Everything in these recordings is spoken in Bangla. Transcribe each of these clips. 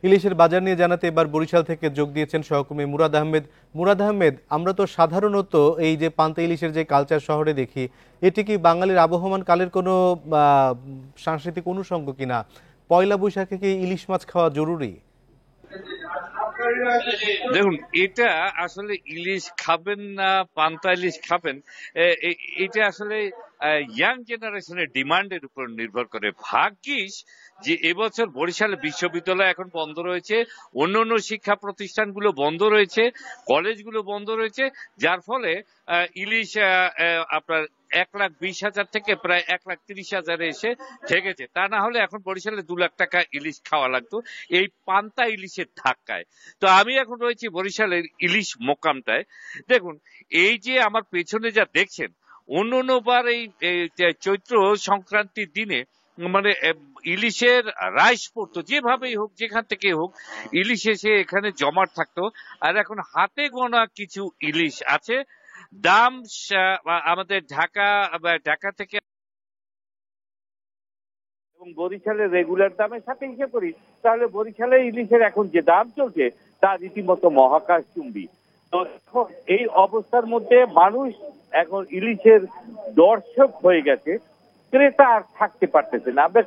ইলিশের বাজার নিয়ে জানাতে এবার বরিশাল থেকে যোগ দিয়েছেন সহকর্মী মুরাদ আহমেদ। মুরাদ আহমেদ, আমরা তো সাধারণত এই যে পান্তা ইলিশের যে কালচার শহরে দেখি, এটি কি বাঙালির আবহমান কালের কোনো সাংস্কৃতিক অনুষঙ্গ কিনা? পয়লা বৈশাখে কি ইলিশ মাছ খাওয়া জরুরি? দেখুন, এটা আসলে ইলিশ খাবেন না পান্তা ইলিশ খাবেন, এটা আসলে ইয়াং জেনারেশনের ডিমান্ডের উপর নির্ভর করে। ভাগ্যিস যে এবছর বরিশাল বিশ্ববিদ্যালয় এখন বন্ধ রয়েছে, অন্য অন্য শিক্ষা প্রতিষ্ঠানগুলো বন্ধ রয়েছে, কলেজগুলো বন্ধ রয়েছে, যার ফলে ইলিশ আপনার 1,20,000 থেকে প্রায় 1,30,000 এসে ঠেকেছে। তা না হলে এখন বরিশালে 2 লাখ টাকা ইলিশ খাওয়া লাগতো এই পান্তা ইলিশের ধাক্কায়। তো আমি এখন রয়েছি বরিশালের ইলিশ মোকামটায়। দেখুন, এই যে আমার পেছনে যা দেখছেন, অন্যবার এই চৈত্র সংক্রান্তির দিনে মানে ইলিশের রাইস পড়তো, যেভাবেই হোক যেখান থেকে হোক ইলিশ এসে এখানে জমাট থাকতো। আর এখন হাতে গোনা কিছু ইলিশ আছে। দাম আমাদের ঢাকা থেকে এবং বরিশালের রেগুলার দামের সাথে হিসেব করি, তাহলে বরিশালের ইলিশের এখন যে দাম চলছে তা রীতিমতো মহাকাশ চুম্বী। তো এই অবস্থার মধ্যে মানুষ এখন ইলিশের দর্শক হয়ে গেছে, ক্রেতা আর থাকতে পারতেছে না। আমরা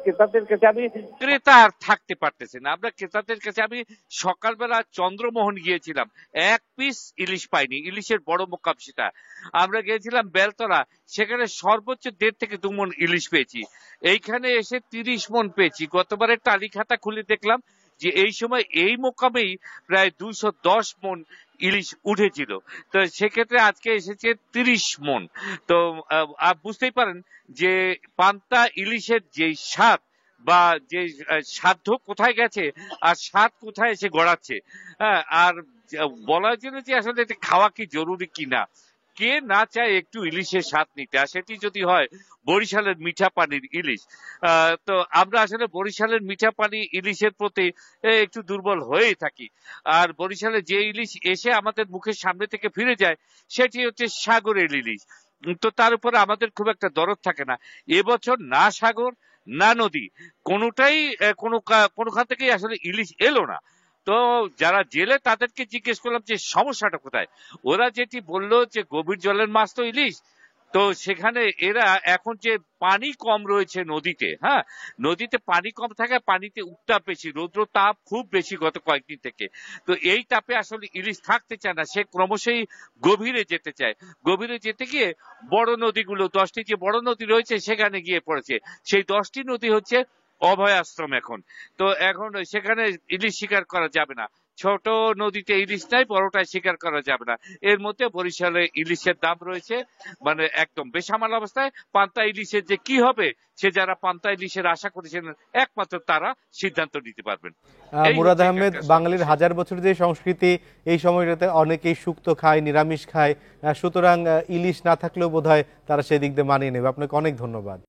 ক্রেতাদের কাছে আমি সকালবেলা চন্দ্রমোহন গিয়েছিলাম, 1 পিস ইলিশ পাইনি, ইলিশের বড় মোকাম সেটা। আমরা গিয়েছিলাম বেলতলা, সেখানে সর্বোচ্চ 1.5 থেকে 2 মণ ইলিশ পেয়েছি। এইখানে এসে 30 মণ পেয়েছি। গতবারের তালিকাটা খুলে দেখলাম যে এই সময় এই মোকামেই প্রায় 210 মণ ইলিশ উঠেছিল। তো সেক্ষেত্রে আজকে এসেছে 30 মণ। তো বুঝতেই পারেন যে পান্তা ইলিশের যে স্বাদ বা যে সাধ্য কোথায় গেছে আর স্বাদ কোথায় এসে গড়াচ্ছে। হ্যাঁ, আর বলার জন্য যে আসলে এটা খাওয়া কি জরুরি কিনা, কে না চায় একটু ইলিশের স্বাদ নিতে, আর সেটি যদি হয় বরিশালের মিঠা পানির ইলিশ। তো আমরা আসলে বরিশালের মিঠা পানি ইলিশের প্রতি একটু দুর্বল হয়েই থাকি। আর বরিশালে যে ইলিশ এসে আমাদের মুখের সামনে থেকে ফিরে যায় সেটি হচ্ছে সাগরের ইলিশ। তো তার উপরে আমাদের খুব একটা দরদ থাকে না। এবছর না সাগর না নদী, কোনোটাই কোনোখান থেকেই আসলে ইলিশ এলো না। তো যারা জেলে তাদেরকে জিজ্ঞেস করলাম যে সমস্যাটা কোথায়। ওরা যেটি বললো যে গভীর জলের মাছ তো ইলিশ। তো সেখানে এরা এখন যে পানি কম রয়েছে নদীতে, হ্যাঁ, নদীতে পানি কম থাকে, পানিতে উত্তাপ বেশি, রৌদ্র তাপ খুব বেশি গত কয়েকদিন থেকে। তো এই তাপে আসলে ইলিশ থাকতে চায় না, সে ক্রমশই গভীরে যেতে চায়। গভীরে যেতে গিয়ে বড় নদীগুলো, 10টি যে বড় নদী রয়েছে সেখানে গিয়ে পড়েছে। সেই 10টি নদী হচ্ছে অভয় আশ্রম এখন। তো এখন সেখানে ইলিশ শিকার করা যাবে না। ছোট নদীতে ইলিশ নাই, বড়টায় শিকার করা যাবে না। এর মধ্যে বরিশালে ইলিশের দাম রয়েছে মানে একদম বেসামাল অবস্থায়। পান্তা ইলিশের যে কি হবে, সে যারা পান্তা ইলিশের আশা করেছেন একমাত্র তারা সিদ্ধান্ত নিতে পারবেন। মুরাদ আহমেদ, বাঙালির হাজার বছর যে সংস্কৃতি, এই সময়টাতে অনেকেই শুক্তো খায়, নিরামিষ খায়, সুতরাং ইলিশ না থাকলেও বোধহয় তারা সেই দিক দিয়ে মানিয়ে নেবে। আপনাকে অনেক ধন্যবাদ।